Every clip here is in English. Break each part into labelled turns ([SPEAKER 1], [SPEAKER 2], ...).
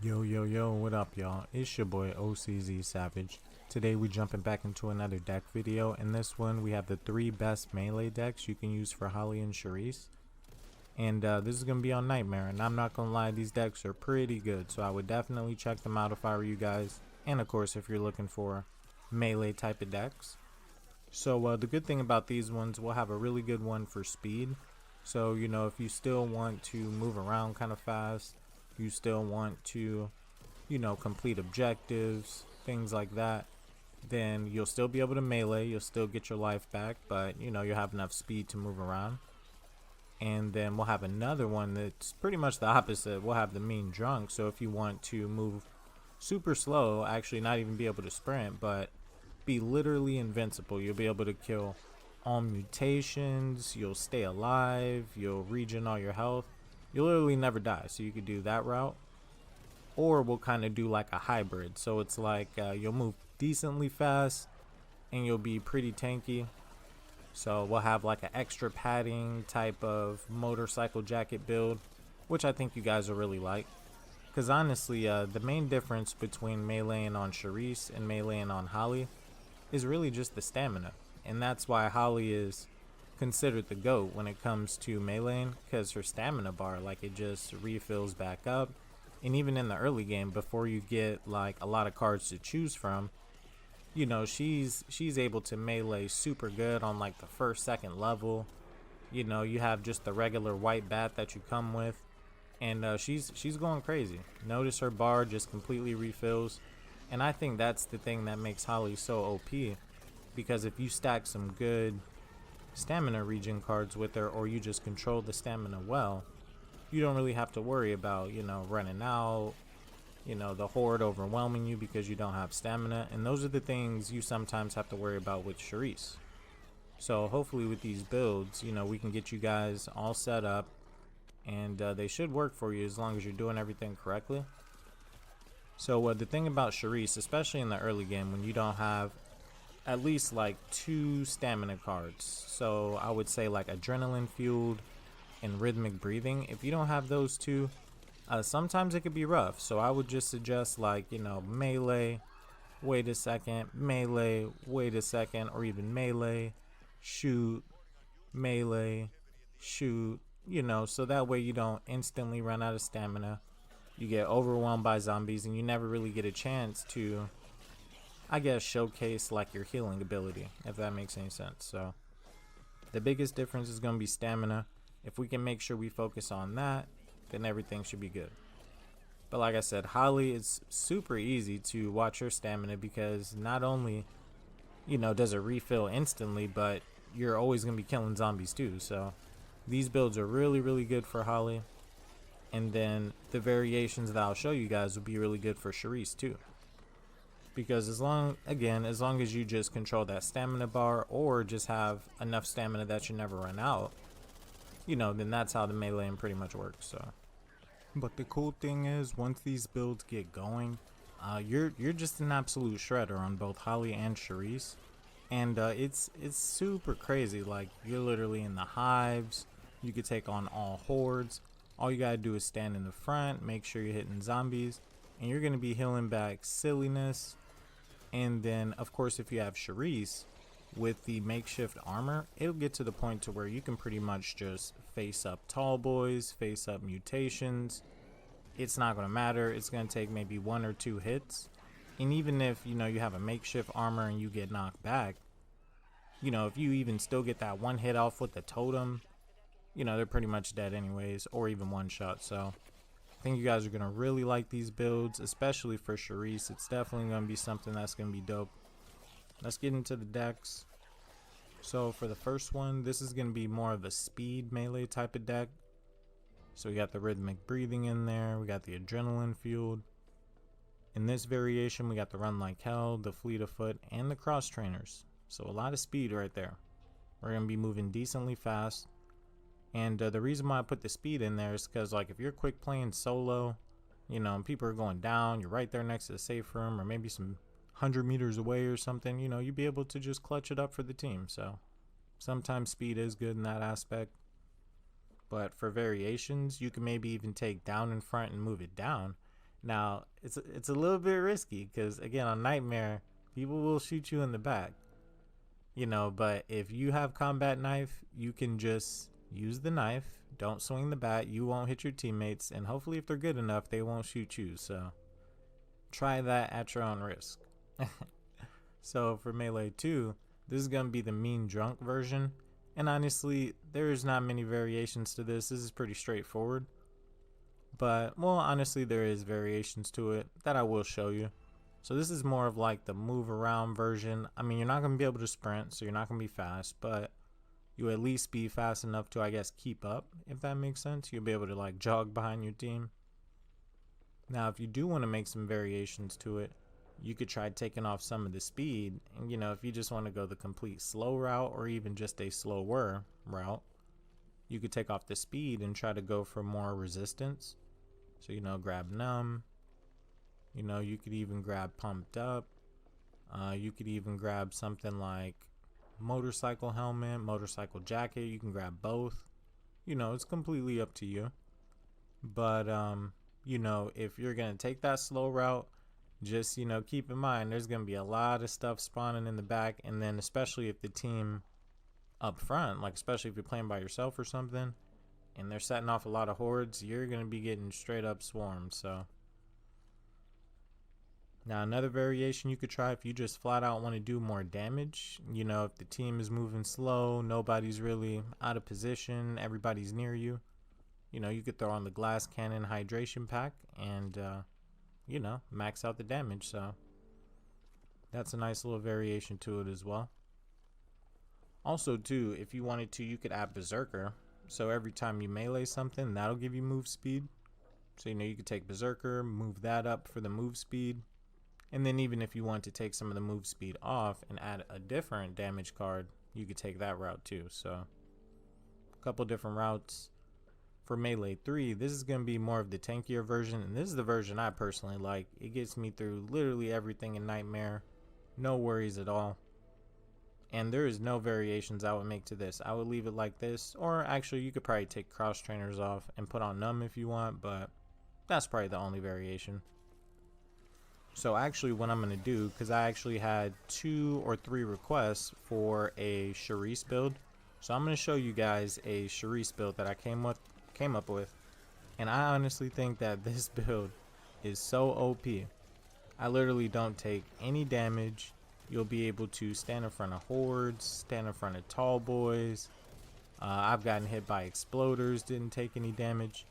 [SPEAKER 1] Yo, what up, y'all? It's your boy OCZ Savage. Today we jumping back into another deck video. In this one, we have the 3 best melee decks you can use for Holly and Sharice. And this is going to be on Nightmare, and I'm not going to lie, these decks are pretty good, so I would definitely check them out if I were you guys. And of course, if you're looking for melee type of decks. So the good thing about these ones, we'll have a really good one for speed. So, you know, if you still want to move around kind of fast, you still want to, you know, complete objectives, things like that, then you'll still be able to melee, you'll still get your life back, but, you know, you'll have enough speed to move around. And then we'll have another one that's pretty much the opposite. We'll have the mean drunk, so if you want to move super slow, actually not even be able to sprint, but be literally invincible, you'll be able to kill all mutations, you'll stay alive, you'll regen all your health, you'll literally never die. So you could do that route, or we'll kind of do like a hybrid, so it's like you'll move decently fast and you'll be pretty tanky. So we'll have like an extra padding type of motorcycle jacket build, which I think you guys will really like, because honestly the main difference between meleeing on Sharice and meleeing on Holly is really just the stamina. And that's why Holly is considered the GOAT when it comes to meleeing, because her stamina bar, like, it just refills back up. And even in the early game, before you get like a lot of cards to choose from, you know, she's able to melee super good on like the first, second level. You know, you have just the regular white bat that you come with, and she's going crazy. Notice her bar just completely refills. And I think that's the thing that makes Holly so OP, because if you stack some good stamina regen cards with her, or you just control the stamina well, you don't really have to worry about, you know, running out, you know, the horde overwhelming you because you don't have stamina. And those are the things you sometimes have to worry about with Sharice. So hopefully with these builds, you know, we can get you guys all set up, and they should work for you as long as you're doing everything correctly. So the thing about Sharice, especially in the early game when you don't have at least like 2 stamina cards, so I would say like adrenaline fueled and rhythmic breathing, if you don't have those two, sometimes it could be rough. So I would just suggest, like, you know, melee, wait a second, melee, wait a second, or even melee, shoot, melee, shoot, you know, so that way you don't instantly run out of stamina, you get overwhelmed by zombies, and you never really get a chance to, I guess, showcase like your healing ability, if that makes any sense. So the biggest difference is going to be stamina. If we can make sure we focus on that, then everything should be good. But like I said, Holly is super easy to watch her stamina, because not only, you know, does it refill instantly, but you're always going to be killing zombies too. So these builds are really good for Holly. And then the variations that I'll show you guys will be really good for Sharice too. Because as long as you just control that stamina bar, or just have enough stamina that you never run out, you know, then that's how the meleeing pretty much works. So, but the cool thing is, once these builds get going, you're just an absolute shredder on both Holly and Sharice. And it's super crazy. Like, you're literally in the hives, you could take on all hordes. All you gotta do is stand in the front, make sure you're hitting zombies, and you're gonna be healing back silliness. And then of course, if you have Sharice with the makeshift armor, it'll get to the point to where you can pretty much just face up tall boys, face up mutations. It's not gonna matter. It's gonna take maybe 1 or 2 hits. And even if, you know, you have a makeshift armor and you get knocked back, you know, if you even still get that 1 hit off with the totem, you know, they're pretty much dead anyways, or even 1 shot. So I think you guys are going to really like these builds, especially for Sharice. It's definitely going to be something that's going to be dope. Let's get into the decks. So for the first one, this is going to be more of a speed melee type of deck. So we got the rhythmic breathing in there, we got the adrenaline fueled. In this variation, we got the run like hell, the fleet of foot, and the cross trainers. So a lot of speed right there. We're going to be moving decently fast. And the reason why I put the speed in there is because, like, if you're quick playing solo, you know, and people are going down, you're right there next to the safe room, or maybe some 100 meters away or something, you know, you'd be able to just clutch it up for the team. So sometimes speed is good in that aspect. But for variations, you can maybe even take down in front and move it down, Now, it's a little bit risky because again on Nightmare, people will shoot you in the back. You know, but if you have combat knife, you can just use the knife. Don't swing the bat. You won't hit your teammates, and hopefully if they're good enough, they won't shoot you. So try that at your own risk. So for Melee 2, this is going to be the mean drunk version. And honestly, there's not many variations to this. This is pretty straightforward. But, well, honestly, there is variations to it that I will show you. So this is more of like the move around version. I mean, you're not going to be able to sprint, so you're not going to be fast, but you at least be fast enough to, I guess, keep up, if that makes sense. You'll be able to like jog behind your team. Now, if you do want to make some variations to it, you could try taking off some of the speed. And, you know, if you just want to go the complete slow route or even just a slower route, you could take off the speed and try to go for more resistance. So, you know, grab numb. You know, you could even grab pumped up. You could even grab something like motorcycle helmet, motorcycle jacket. You can grab both. You know, it's completely up to you. But, you know, if you're going to take that slow route, just, you know, keep in mind there's going to be a lot of stuff spawning in the back. And then especially if the team up front, like especially if you're playing by yourself or something, and they're setting off a lot of hordes, you're going to be getting straight up swarmed. So now another variation you could try if you just flat out want to do more damage, you know, if the team is moving slow, nobody's really out of position, everybody's near you, you know, you could throw on the glass cannon hydration pack and you know, max out the damage. So that's a nice little variation to it as well. Also too, if you wanted to, you could add Berserker. So every time you melee something, that'll give you move speed. So, you know, you could take Berserker, move that up for the move speed. And then even if you want to take some of the move speed off and add a different damage card, you could take that route too. So a couple different routes. For Melee 3, this is going to be more of the tankier version, and this is the version I personally like. It gets me through literally everything in Nightmare. No worries at all. And there is no variations I would make to this. I would leave it like this, or actually you could probably take cross trainers off and put on numb if you want, but that's probably the only variation. So actually what I'm going to do, because I actually had 2 or 3 requests for a Sharice build, so I'm going to show you guys a Sharice build that I came up with, and I honestly think that this build is so OP. I literally don't take any damage. You'll be able to stand in front of hordes, stand in front of tall boys. I've gotten hit by exploders, didn't take any damage.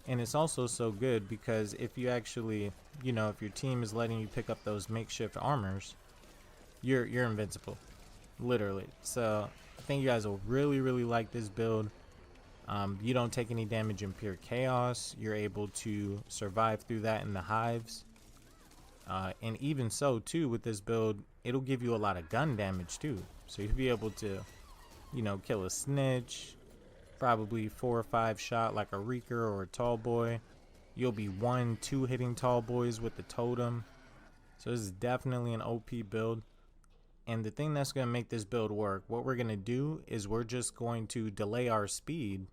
[SPEAKER 1] And it's also so good because if you actually, you know, if your team is letting you pick up those makeshift armors, you're invincible, literally. So I think you guys will really like this build. You don't take any damage in pure chaos. You're able to survive through that in the hives. And even so too, with this build, it'll give you a lot of gun damage too. So you'll be able to, you know, kill a snitch, probably 4 or 5 shot like a Reeker or a tall boy. You'll be 1-2 hitting tall boys with the totem. So this is definitely an OP build. And the thing that's going to make this build work, what we're going to do is we're just going to delay our speed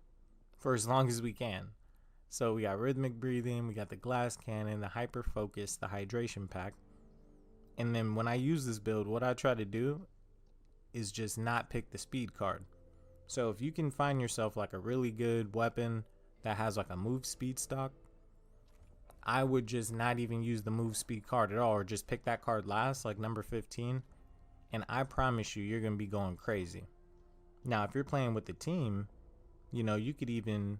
[SPEAKER 1] for as long as we can. So we got rhythmic breathing, we got the glass cannon, the hyper focus, the hydration pack. And then when I use this build, what I try to do is just not pick the speed card. So if you can find yourself like a really good weapon that has like a move speed stock, I would just not even use the move speed card at all, or just pick that card last, like number 15. And I promise you, you're going to be going crazy. Now, if you're playing with the team, you know, you could even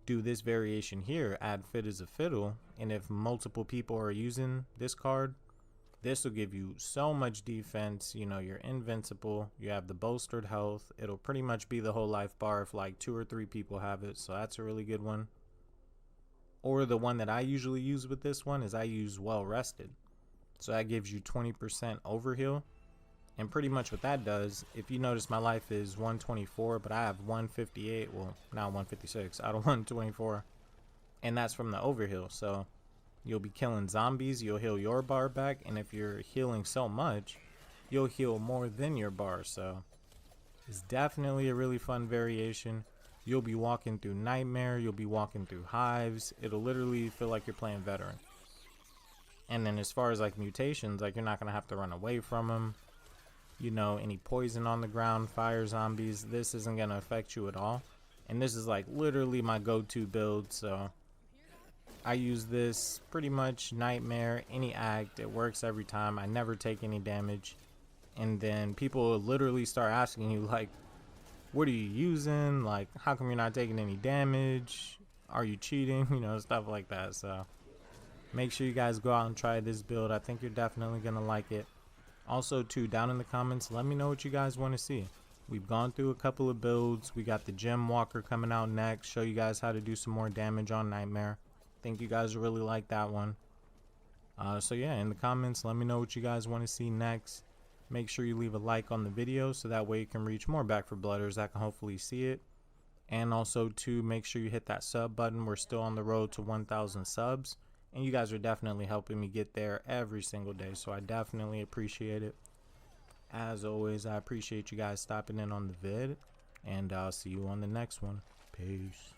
[SPEAKER 1] do this variation here, add fit as a fiddle. And if multiple people are using this card, this will give you so much defense. You know, you're invincible. You have the bolstered health. It'll pretty much be the whole life bar if like 2 or 3 people have it. So that's a really good one. Or the one that I usually use with this one is I use well rested. So that gives you 20% overheal. And pretty much what that does, if you notice my life is 124, but I have 158, well, now 156 out of 124. And that's from the overheal. So you'll be killing zombies, you'll heal your bar back, and if you're healing so much, you'll heal more than your bar. So it's definitely a really fun variation. You'll be walking through Nightmare, you'll be walking through hives. It'll literally feel like you're playing veteran. And then as far as like mutations, like you're not gonna have to run away from them. You know, any poison on the ground, fire zombies, this isn't gonna affect you at all. And this is like literally my go-to build, so I use this pretty much nightmare, any act, it works every time. I never take any damage. And then people literally start asking you like, what are you using? Like, how come you're not taking any damage? Are you cheating? You know, stuff like that. So make sure you guys go out and try this build. I think you're definitely gonna like it. Also too, down in the comments, let me know what you guys want to see. We've gone through a couple of builds. We got the gem walker coming out next, show you guys how to do some more damage on nightmare. Think you guys really like that one. So yeah, in the comments, let me know what you guys want to see next. Make sure you leave a like on the video so that way you can reach more Back for Blooders that can hopefully see it. And also to make sure you hit that sub button. We're still on the road to 1,000 subs, and you guys are definitely helping me get there every single day, so I definitely appreciate it. As always, I appreciate you guys stopping in on the vid, and I'll see you on the next one. Peace.